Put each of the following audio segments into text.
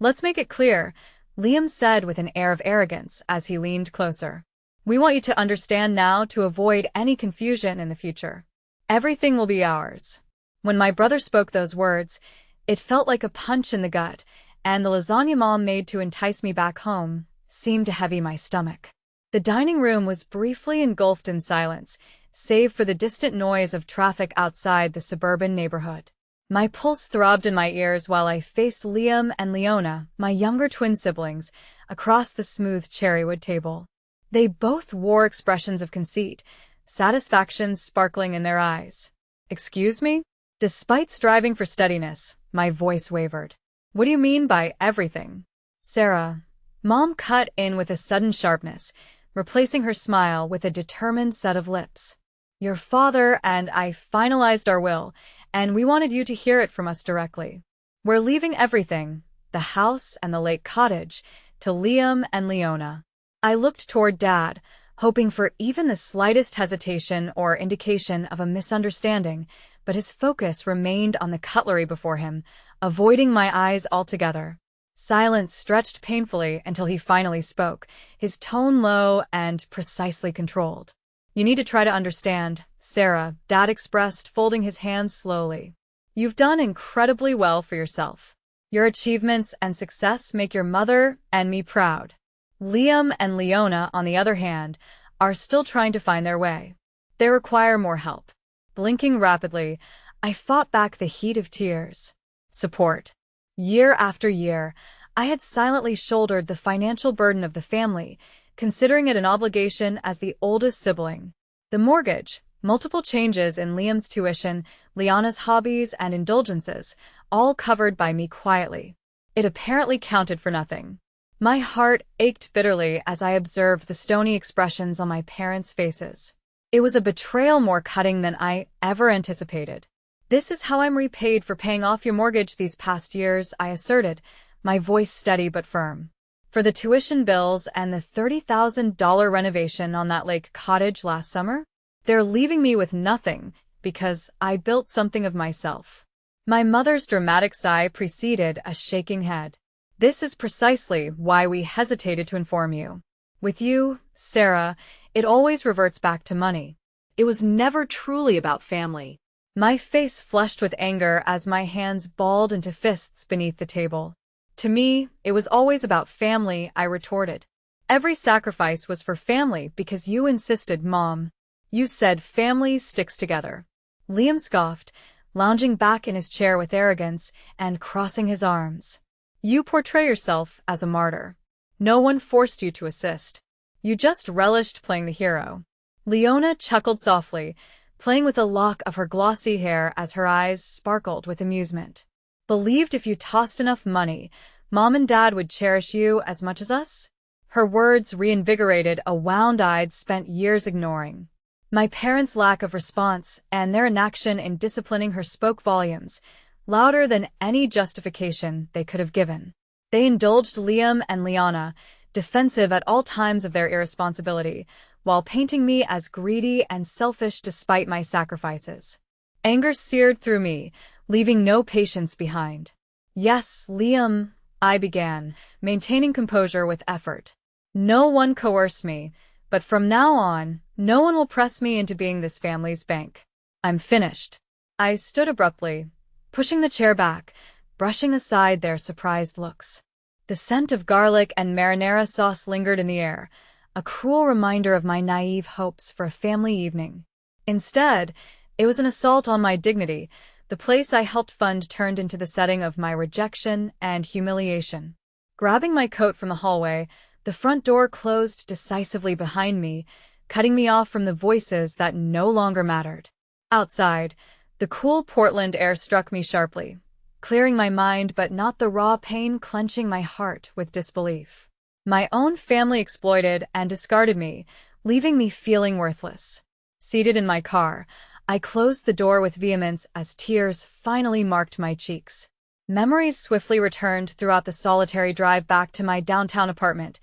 Let's make it clear, Liam said with an air of arrogance as he leaned closer. We want you to understand now to avoid any confusion in the future. Everything will be ours. When my brother spoke those words, it felt like a punch in the gut, and the lasagna Mom made to entice me back home seemed to heavy my stomach. The dining room was briefly engulfed in silence, save for the distant noise of traffic outside the suburban neighborhood. My pulse throbbed in my ears while I faced Liam and Leona, my younger twin siblings, across the smooth cherrywood table. They both wore expressions of conceit, satisfaction sparkling in their eyes. Excuse me? Despite striving for steadiness, my voice wavered. What do you mean by everything? Sara. Mom cut in with a sudden sharpness, replacing her smile with a determined set of lips. Your father and I finalized our will, and we wanted you to hear it from us directly. We're leaving everything, the house and the lake cottage, to Liam and Leona. I looked toward Dad, hoping for even the slightest hesitation or indication of a misunderstanding, but his focus remained on the cutlery before him, avoiding my eyes altogether. Silence stretched painfully until he finally spoke, his tone low and precisely controlled. You need to try to understand, Sara, Dad expressed, folding his hands slowly. You've done incredibly well for yourself. Your achievements and success make your mother and me proud. Liam and Leona, on the other hand, are still trying to find their way. They require more help. Blinking rapidly, I fought back the heat of tears. Support. Year after year, I had silently shouldered the financial burden of the family, considering it an obligation as the oldest sibling. The mortgage, multiple changes in Liam's tuition, Leona's hobbies and indulgences, all covered by me quietly. It apparently counted for nothing. My heart ached bitterly as I observed the stony expressions on my parents' faces. It was a betrayal more cutting than I ever anticipated. This is how I'm repaid for paying off your mortgage these past years, I asserted, my voice steady but firm. For the tuition bills and the $30,000 renovation on that lake cottage last summer? They're leaving me with nothing because I built something of myself. My mother's dramatic sigh preceded a shaking head. This is precisely why we hesitated to inform you. With you, Sara, it always reverts back to money. It was never truly about family. My face flushed with anger as my hands balled into fists beneath the table. To me, it was always about family, I retorted. Every sacrifice was for family because you insisted, Mom. You said family sticks together. Liam scoffed, lounging back in his chair with arrogance and crossing his arms. You portray yourself as a martyr. No one forced you to assist. You just relished playing the hero. Leona chuckled softly, playing with a lock of her glossy hair as her eyes sparkled with amusement. Believed if you tossed enough money, Mom and Dad would cherish you as much as us? Her words reinvigorated a wound I'd spent years ignoring. My parents' lack of response and their inaction in disciplining her spoke volumes, louder than any justification they could have given. They indulged Liam and Leona, defensive at all times of their irresponsibility, while painting me as greedy and selfish despite my sacrifices. Anger seared through me, leaving no patience behind. Yes, Liam, I began, maintaining composure with effort. No one coerced me, but from now on, no one will press me into being this family's bank. I'm finished. I stood abruptly, pushing the chair back, brushing aside their surprised looks. The scent of garlic and marinara sauce lingered in the air, a cruel reminder of my naive hopes for a family evening. Instead, it was an assault on my dignity. The place I helped fund turned into the setting of my rejection and humiliation. Grabbing my coat from the hallway, the front door closed decisively behind me, cutting me off from the voices that no longer mattered. Outside, the cool Portland air struck me sharply, clearing my mind but not the raw pain clenching my heart with disbelief. My own family exploited and discarded me, leaving me feeling worthless. Seated in my car, I closed the door with vehemence as tears finally marked my cheeks. Memories swiftly returned throughout the solitary drive back to my downtown apartment.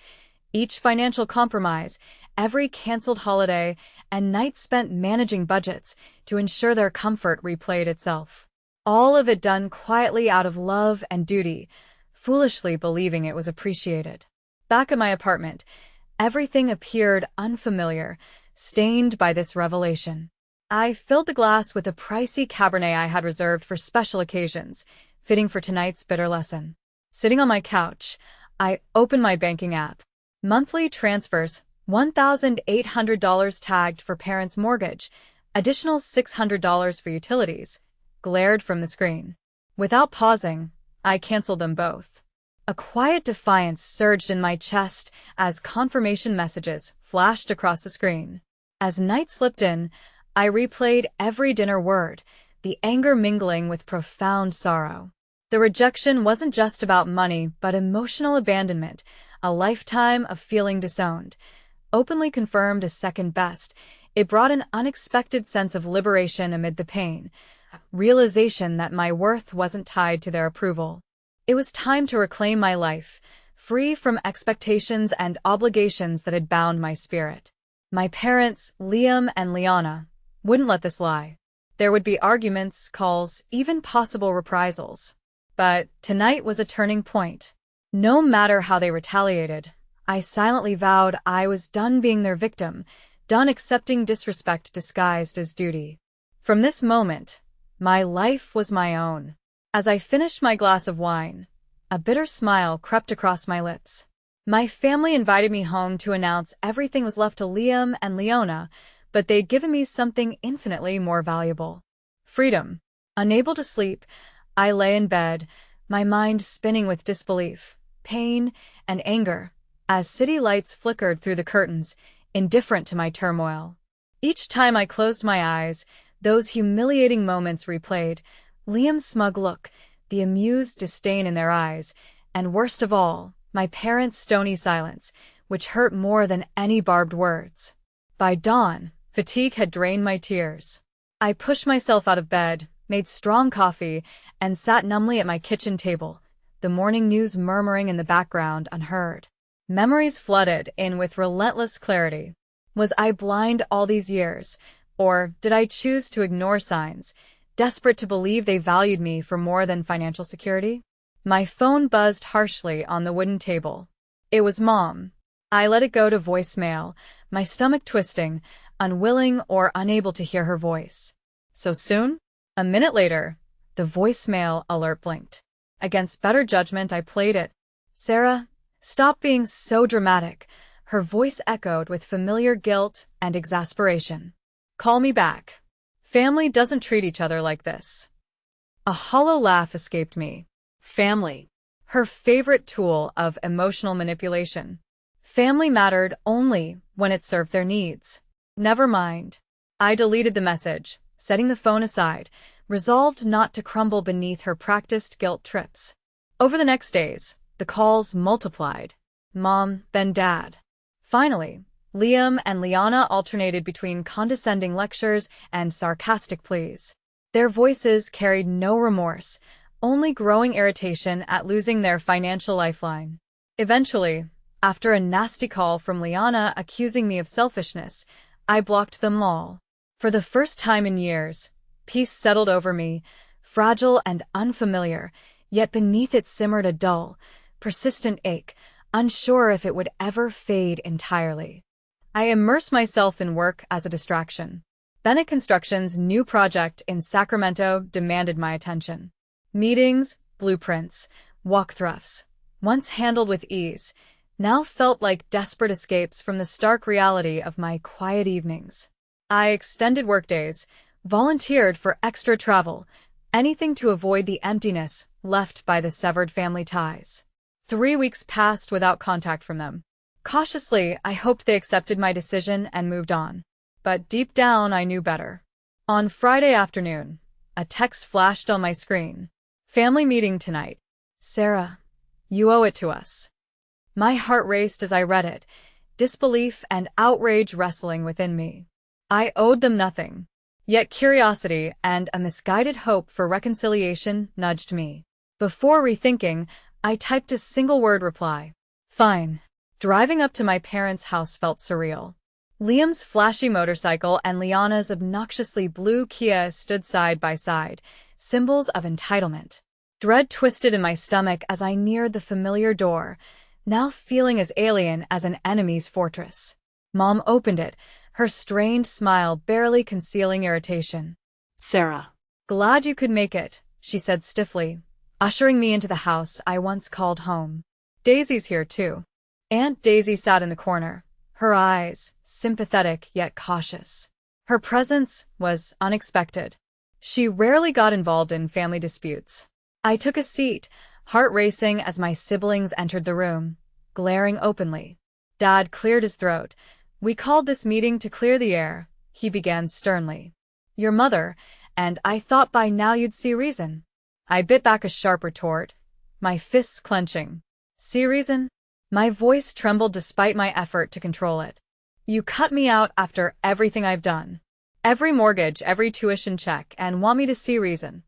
Each financial compromise, every canceled holiday, and nights spent managing budgets to ensure their comfort replayed itself. All of it done quietly out of love and duty, foolishly believing it was appreciated. Back at my apartment, everything appeared unfamiliar, stained by this revelation. I filled the glass with a pricey Cabernet I had reserved for special occasions, fitting for tonight's bitter lesson. Sitting on my couch, I opened my banking app. Monthly transfers, $1,800 tagged for parents' mortgage, additional $600 for utilities, glared from the screen. Without pausing, I canceled them both. A quiet defiance surged in my chest as confirmation messages flashed across the screen. As night slipped in, I replayed every dinner word, the anger mingling with profound sorrow. The rejection wasn't just about money, but emotional abandonment, a lifetime of feeling disowned. Openly confirmed as second best, it brought an unexpected sense of liberation amid the pain, realization that my worth wasn't tied to their approval. It was time to reclaim my life, free from expectations and obligations that had bound my spirit. My parents, Liam and Leona, wouldn't let this lie. There would be arguments, calls, even possible reprisals. But tonight was a turning point. No matter how they retaliated, I silently vowed I was done being their victim, done accepting disrespect disguised as duty. From this moment, my life was my own. As I finished my glass of wine, a bitter smile crept across my lips. My family invited me home to announce everything was left to Liam and Leona, but they'd given me something infinitely more valuable. Freedom. Unable to sleep, I lay in bed, my mind spinning with disbelief, pain, and anger, as city lights flickered through the curtains, indifferent to my turmoil. Each time I closed my eyes, those humiliating moments replayed, Liam's smug look, the amused disdain in their eyes, and worst of all, my parents' stony silence, which hurt more than any barbed words. By dawn, fatigue had drained my tears. I pushed myself out of bed, made strong coffee, and sat numbly at my kitchen table, the morning news murmuring in the background unheard. Memories flooded in with relentless clarity. Was I blind all these years, or did I choose to ignore signs, desperate to believe they valued me for more than financial security? My phone buzzed harshly on the wooden table. It was Mom. I let it go to voicemail, my stomach twisting, unwilling or unable to hear her voice. So soon? A minute later, the voicemail alert blinked. Against better judgment, I played it. Sara, stop being so dramatic. Her voice echoed with familiar guilt and exasperation. Call me back. Family doesn't treat each other like this. A hollow laugh escaped me. Family. Her favorite tool of emotional manipulation. Family mattered only when it served their needs. Never mind. I deleted the message, setting the phone aside, resolved not to crumble beneath her practiced guilt trips. Over the next days, the calls multiplied. Mom, then Dad. Finally, Liam and Leona alternated between condescending lectures and sarcastic pleas. Their voices carried no remorse, only growing irritation at losing their financial lifeline. Eventually, after a nasty call from Leona accusing me of selfishness, I blocked them all. For the first time in years, peace settled over me, fragile and unfamiliar, yet beneath it simmered a dull, persistent ache, unsure if it would ever fade entirely. I immersed myself in work as a distraction. Bennett Construction's new project in Sacramento demanded my attention. Meetings, blueprints, walkthroughs, once handled with ease, now felt like desperate escapes from the stark reality of my quiet evenings. I extended workdays, volunteered for extra travel, anything to avoid the emptiness left by the severed family ties. 3 weeks passed without contact from them. Cautiously, I hoped they accepted my decision and moved on. But deep down, I knew better. On Friday afternoon, a text flashed on my screen. Family meeting tonight. Sara, you owe it to us. My heart raced as I read it, disbelief and outrage wrestling within me. I owed them nothing. Yet curiosity and a misguided hope for reconciliation nudged me. Before rethinking, I typed a single-word reply. Fine. Driving up to my parents' house felt surreal. Liam's flashy motorcycle and Leona's obnoxiously blue Kia stood side by side, symbols of entitlement. Dread twisted in my stomach as I neared the familiar door, now feeling as alien as an enemy's fortress. Mom opened it, her strained smile barely concealing irritation. Sara. Glad you could make it, she said stiffly, ushering me into the house I once called home. Daisy's here too. Aunt Daisy sat in the corner, her eyes sympathetic yet cautious. Her presence was unexpected. She rarely got involved in family disputes. I took a seat, heart racing as my siblings entered the room, glaring openly. Dad cleared his throat. We called this meeting to clear the air, he began sternly. Your mother, and I thought by now you'd see reason. I bit back a sharp retort, my fists clenching. See reason? My voice trembled despite my effort to control it. You cut me out after everything I've done. Every mortgage, every tuition check, and want me to see reason.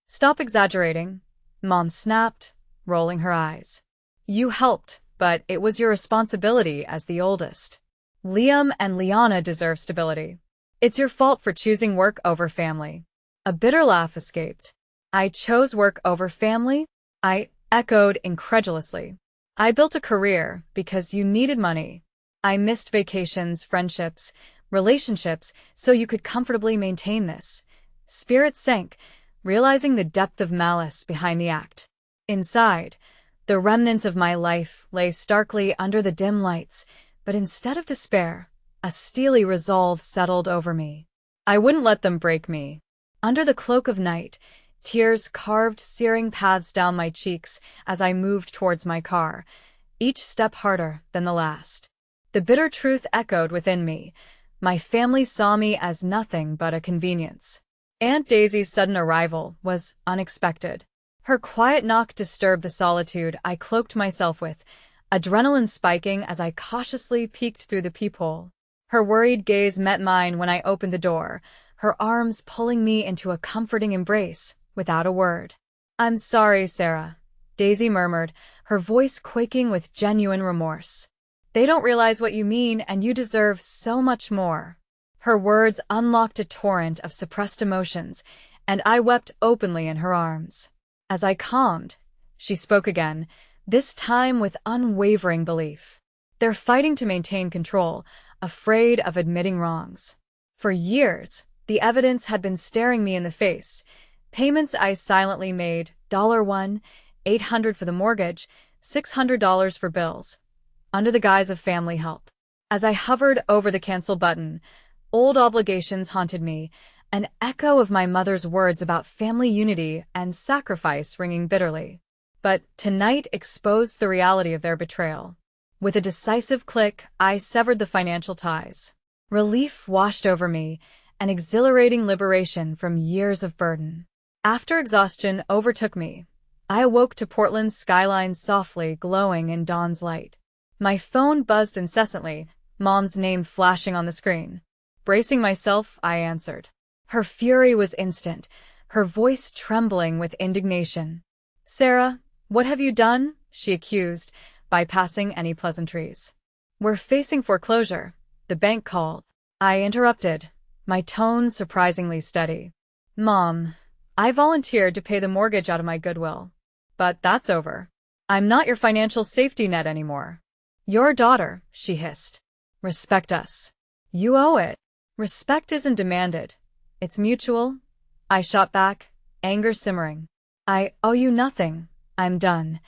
Stop exaggerating, Mom snapped, rolling her eyes. You helped, but it was your responsibility as the oldest. Liam and Leona deserve stability. It's your fault for choosing work over family. A bitter laugh escaped. I chose work over family? I echoed incredulously. I built a career because you needed money. I missed vacations, friendships, relationships so you could comfortably maintain this. Spirit sank, realizing the depth of malice behind the act. Inside, the remnants of my life lay starkly under the dim lights, but instead of despair, a steely resolve settled over me. I wouldn't let them break me. Under the cloak of night, tears carved searing paths down my cheeks as I moved towards my car, each step harder than the last. The bitter truth echoed within me. My family saw me as nothing but a convenience. Aunt Daisy's sudden arrival was unexpected. Her quiet knock disturbed the solitude I cloaked myself with, adrenaline spiking as I cautiously peeked through the peephole. Her worried gaze met mine when I opened the door, her arms pulling me into a comforting embrace, without a word. I'm sorry, Sara, Daisy murmured, her voice quaking with genuine remorse. They don't realize what you mean, and you deserve so much more. Her words unlocked a torrent of suppressed emotions, and I wept openly in her arms. As I calmed, she spoke again, this time with unwavering belief. They're fighting to maintain control, afraid of admitting wrongs. For years, the evidence had been staring me in the face. Payments I silently made, $1, $800 for the mortgage, $600 for bills, under the guise of family help. As I hovered over the cancel button, old obligations haunted me, an echo of my mother's words about family unity and sacrifice ringing bitterly. But tonight exposed the reality of their betrayal. With a decisive click, I severed the financial ties. Relief washed over me, an exhilarating liberation from years of burden. After exhaustion overtook me, I awoke to Portland's skyline softly glowing in dawn's light. My phone buzzed incessantly, Mom's name flashing on the screen. Bracing myself, I answered. Her fury was instant, her voice trembling with indignation. Sara, what have you done? She accused, bypassing any pleasantries. We're facing foreclosure, the bank called. I interrupted, my tone surprisingly steady. Mom, I volunteered to pay the mortgage out of my goodwill. But that's over. I'm not your financial safety net anymore. Your daughter, she hissed. Respect us. You owe it. Respect isn't demanded. It's mutual. I shot back, anger simmering. I owe you nothing. I'm done.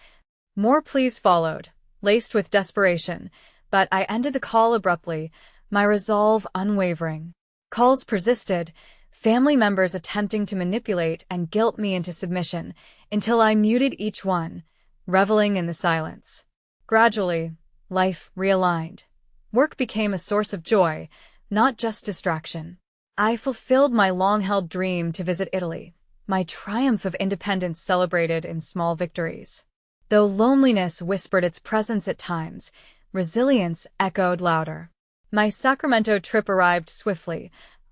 More pleas followed, laced with desperation, but I ended the call abruptly, my resolve unwavering. Calls persisted, family members attempting to manipulate and guilt me into submission, until I muted each one, reveling in the silence. Gradually, life realigned. Work became a source of joy, not just distraction. I fulfilled my long-held dream to visit Italy, my triumph of independence celebrated in small victories. Though loneliness whispered its presence at times, resilience echoed louder. My Sacramento trip arrived swiftly,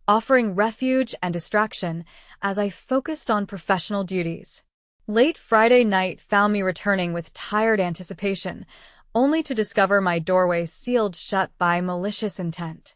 offering refuge and distraction as I focused on professional duties. Late Friday night found me returning with tired anticipation, only to discover my doorway sealed shut by malicious intent.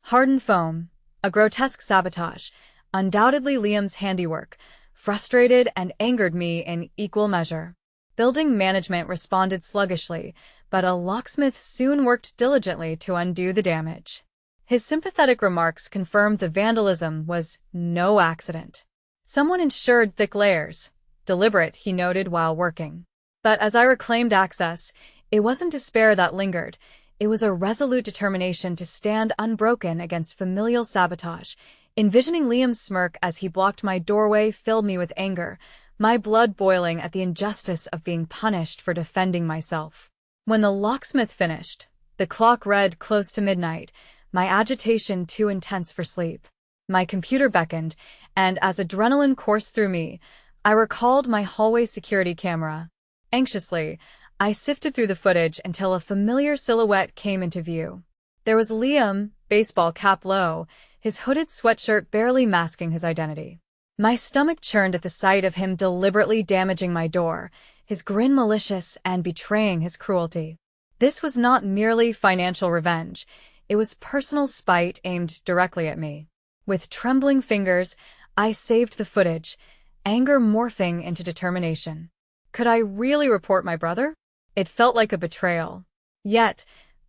Hardened foam, a grotesque sabotage, undoubtedly Liam's handiwork, frustrated and angered me in equal measure. Building management responded sluggishly, but a locksmith soon worked diligently to undo the damage. His sympathetic remarks confirmed the vandalism was no accident. Someone ensured thick layers. Deliberate, he noted while working. But as I reclaimed access, it wasn't despair that lingered. It was a resolute determination to stand unbroken against familial sabotage. Envisioning Liam's smirk as he blocked my doorway filled me with anger, my blood boiling at the injustice of being punished for defending myself. When the locksmith finished, the clock read close to midnight, my agitation too intense for sleep. My computer beckoned, and as adrenaline coursed through me, I recalled my hallway security camera. Anxiously, I sifted through the footage until a familiar silhouette came into view. There was Liam, baseball cap low, his hooded sweatshirt barely masking his identity. My stomach churned at the sight of him deliberately damaging my door, his grin malicious and betraying his cruelty. This was not merely financial revenge, it was personal spite aimed directly at me. With trembling fingers, I saved the footage, anger morphing into determination. Could I really report my brother? It felt like a betrayal. Yet,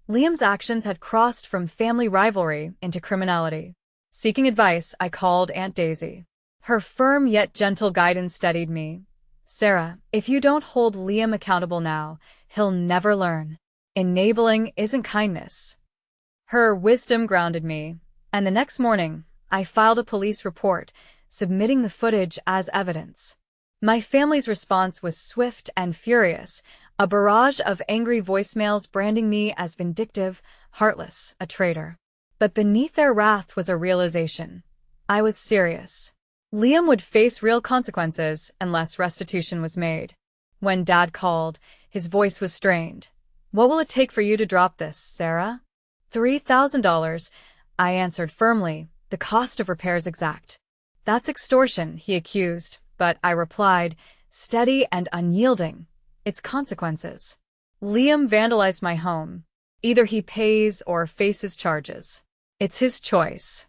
Liam's actions had crossed from family rivalry into criminality. Seeking advice, I called Aunt Daisy. Her firm yet gentle guidance steadied me. Sara, if you don't hold Liam accountable now, he'll never learn. Enabling isn't kindness. Her wisdom grounded me, and the next morning, I filed a police report, submitting the footage as evidence. My family's response was swift and furious, a barrage of angry voicemails branding me as vindictive, heartless, a traitor. But beneath their wrath was a realization. I was serious. Liam would face real consequences unless restitution was made. When Dad called, his voice was strained. What will it take for you to drop this, Sara? $3,000, I answered firmly, the cost of repairs exact. That's extortion, he accused, but I replied, steady and unyielding. It's consequences. Liam vandalized my home. Either he pays or faces charges. It's his choice.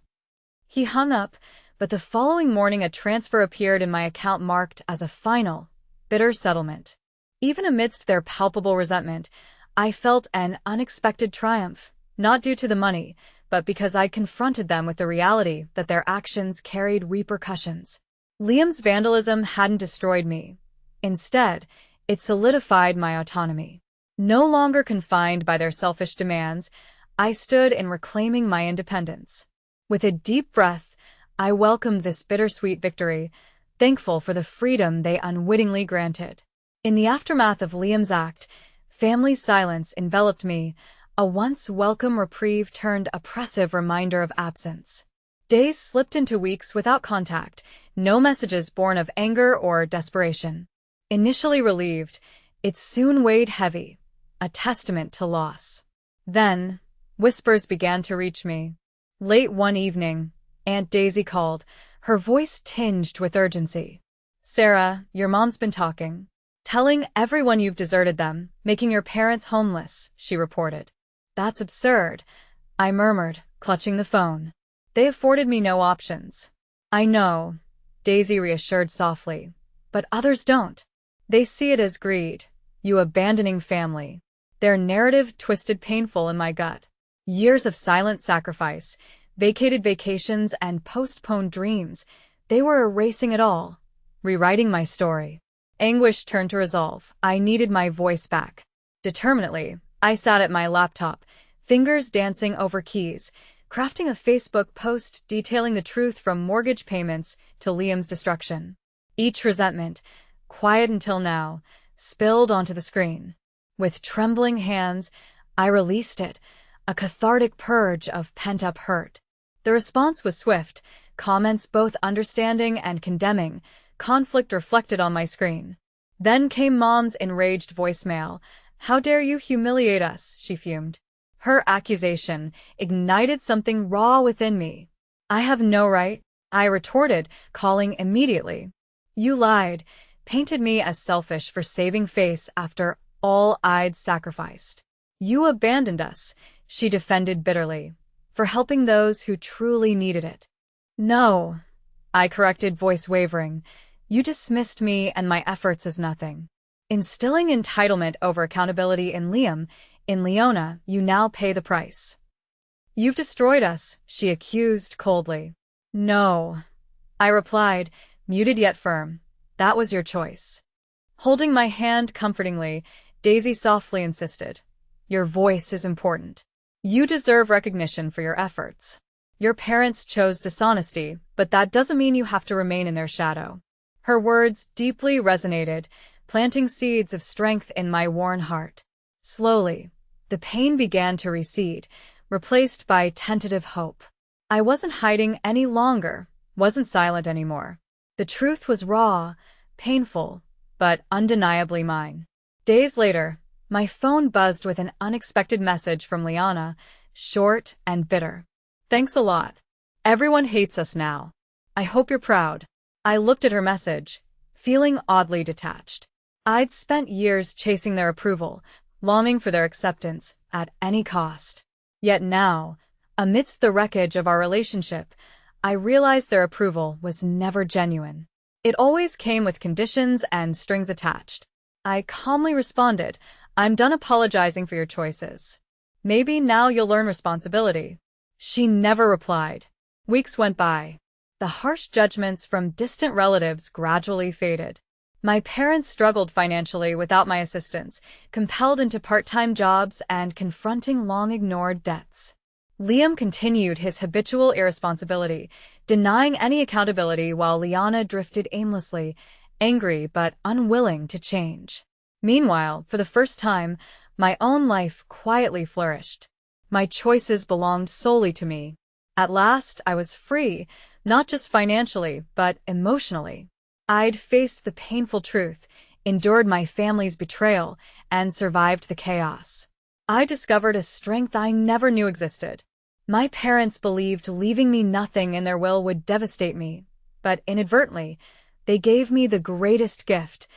He hung up, but the following morning a transfer appeared in my account marked as a final, bitter settlement. Even amidst their palpable resentment, I felt an unexpected triumph, not due to the money, but because I'd confronted them with the reality that their actions carried repercussions. Liam's vandalism hadn't destroyed me. Instead, it solidified my autonomy. No longer confined by their selfish demands, I stood in reclaiming my independence. With a deep breath, I welcomed this bittersweet victory, thankful for the freedom they unwittingly granted. In the aftermath of Liam's act, family silence enveloped me, a once welcome reprieve turned oppressive reminder of absence. Days slipped into weeks without contact, no messages born of anger or desperation. Initially relieved, it soon weighed heavy, a testament to loss. Then, whispers began to reach me. Late one evening, Aunt Daisy called, her voice tinged with urgency. Sara, your mom's been talking. Telling everyone you've deserted them, making your parents homeless, she reported. That's absurd, I murmured, clutching the phone. They afforded me no options. I know, Daisy reassured softly, but others don't. They see it as greed, you abandoning family. Their narrative twisted painful in my gut. Years of silent sacrifice, vacated vacations and postponed dreams, they were erasing it all, rewriting my story. Anguish turned to resolve. I needed my voice back. Determinedly, I sat at my laptop, fingers dancing over keys, crafting a Facebook post detailing the truth from mortgage payments to Liam's destruction. Each resentment, quiet until now, spilled onto the screen. With trembling hands, I released it, a cathartic purge of pent-up hurt. The response was swift, comments both understanding and condemning, conflict reflected on my screen. Then came Mom's enraged voicemail. How dare you humiliate us, she fumed. Her accusation ignited something raw within me. I have no right, I retorted, calling immediately. You lied, painted me as selfish for saving face after all I'd sacrificed. You abandoned us, she defended bitterly, for helping those who truly needed it. No, I corrected, voice wavering. You dismissed me and my efforts as nothing. Instilling entitlement over accountability in Liam, in Leona, you now pay the price. You've destroyed us, she accused coldly. No, I replied, muted yet firm. That was your choice. Holding my hand comfortingly, Daisy softly insisted. Your voice is important. You deserve recognition for your efforts. Your parents chose dishonesty, but that doesn't mean you have to remain in their shadow. Her words deeply resonated, planting seeds of strength in my worn heart. Slowly, the pain began to recede, replaced by tentative hope. I wasn't hiding any longer, wasn't silent anymore. The truth was raw, painful, but undeniably mine. Days later, my phone buzzed with an unexpected message from Leona, short and bitter. Thanks a lot. Everyone hates us now. I hope you're proud. I looked at her message, feeling oddly detached. I'd spent years chasing their approval, longing for their acceptance at any cost. Yet now, amidst the wreckage of our relationship, I realized their approval was never genuine. It always came with conditions and strings attached. I calmly responded, I'm done apologizing for your choices. Maybe now you'll learn responsibility. She never replied. Weeks went by. The harsh judgments from distant relatives gradually faded. My parents struggled financially without my assistance, compelled into part-time jobs and confronting long-ignored debts. Liam continued his habitual irresponsibility, denying any accountability while Leona drifted aimlessly, angry but unwilling to change. Meanwhile, for the first time, my own life quietly flourished. My choices belonged solely to me. At last, I was free, not just financially, but emotionally. I'd faced the painful truth, endured my family's betrayal, and survived the chaos. I discovered a strength I never knew existed. My parents believed leaving me nothing in their will would devastate me, but inadvertently, they gave me the greatest gift,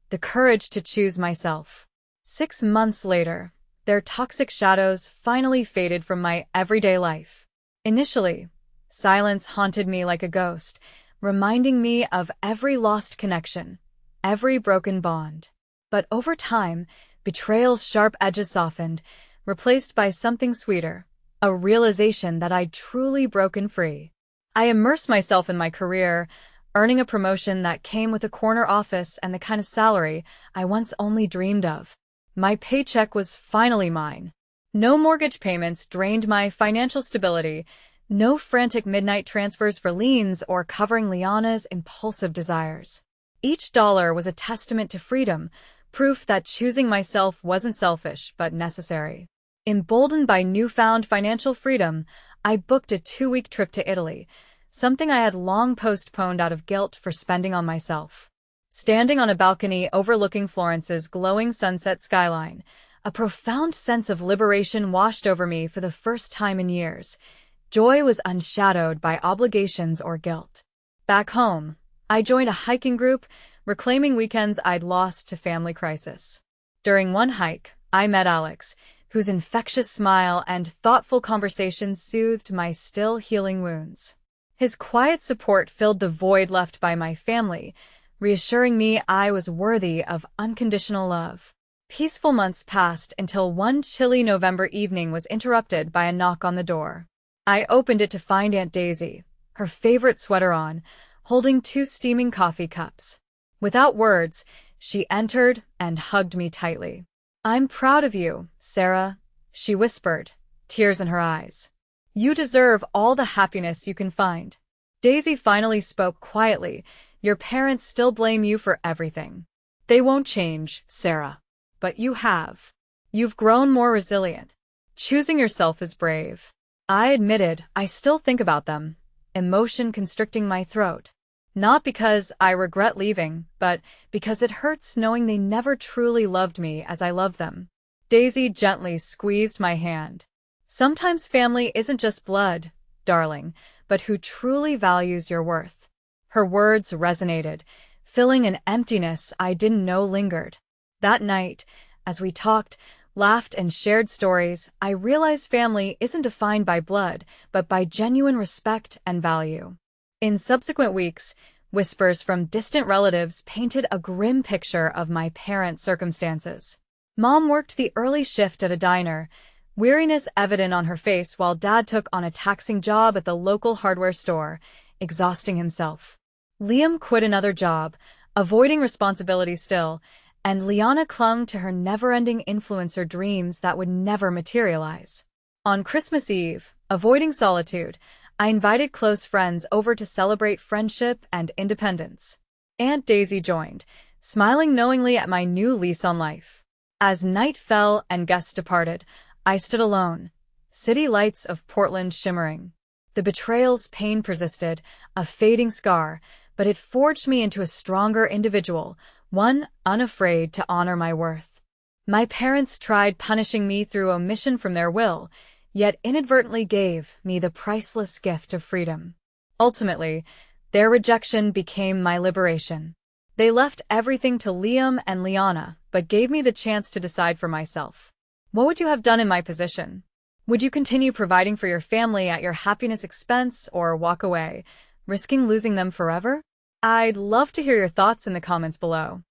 the courage to choose myself. 6 months later, their toxic shadows finally faded from my everyday life. Initially, silence haunted me like a ghost, reminding me of every lost connection, every broken bond. But over time, betrayal's sharp edges softened, replaced by something sweeter, a realization that I'd truly broken free. I immersed myself in my career, earning a promotion that came with a corner office and the kind of salary I once only dreamed of. My paycheck was finally mine. No mortgage payments drained my financial stability, no frantic midnight transfers for liens or covering Leona's impulsive desires. Each dollar was a testament to freedom, proof that choosing myself wasn't selfish but necessary. Emboldened by newfound financial freedom, I booked a 2-week trip to Italy, something I had long postponed out of guilt for spending on myself. Standing on a balcony overlooking Florence's glowing sunset skyline, a profound sense of liberation washed over me for the first time in years. Joy was unshadowed by obligations or guilt. Back home, I joined a hiking group, reclaiming weekends I'd lost to family crisis. During one hike, I met Alex, whose infectious smile and thoughtful conversations soothed my still healing wounds. His quiet support filled the void left by my family, reassuring me I was worthy of unconditional love. Peaceful months passed until one chilly November evening was interrupted by a knock on the door. I opened it to find Aunt Daisy, her favorite sweater on, holding 2 steaming coffee cups. Without words, she entered and hugged me tightly. I'm proud of you, Sara, she whispered, tears in her eyes. You deserve all the happiness you can find. Daisy finally spoke quietly. Your parents still blame you for everything. They won't change, Sara. But you have. You've grown more resilient. Choosing yourself is brave. I admitted I still think about them, emotion constricting my throat. Not because I regret leaving, but because it hurts knowing they never truly loved me as I loved them. Daisy gently squeezed my hand. Sometimes family isn't just blood, darling, but who truly values your worth. Her words resonated, filling an emptiness I didn't know lingered. That night, as we talked, laughed, and shared stories, I realized family isn't defined by blood, but by genuine respect and value. In subsequent weeks, Whispers from distant relatives painted a grim picture of my parents' circumstances. Mom worked the early shift at a diner, weariness evident on her face while Dad took on a taxing job at the local hardware store, exhausting himself. Liam quit another job, avoiding responsibility still, and Leona clung to her never-ending influencer dreams that would never materialize. On Christmas Eve, avoiding solitude, I invited close friends over to celebrate friendship and independence. Aunt Daisy joined, smiling knowingly at my new lease on life. As night fell and guests departed, I stood alone, city lights of Portland shimmering. The betrayal's pain persisted, a fading scar, but it forged me into a stronger individual, one unafraid to honor my worth. My parents tried punishing me through omission from their will, yet inadvertently gave me the priceless gift of freedom. Ultimately, their rejection became my liberation. They left everything to Liam and Leona, but gave me the chance to decide for myself. What would you have done in my position? Would you continue providing for your family at your happiness expense or walk away, risking losing them forever? I'd love to hear your thoughts in the comments below.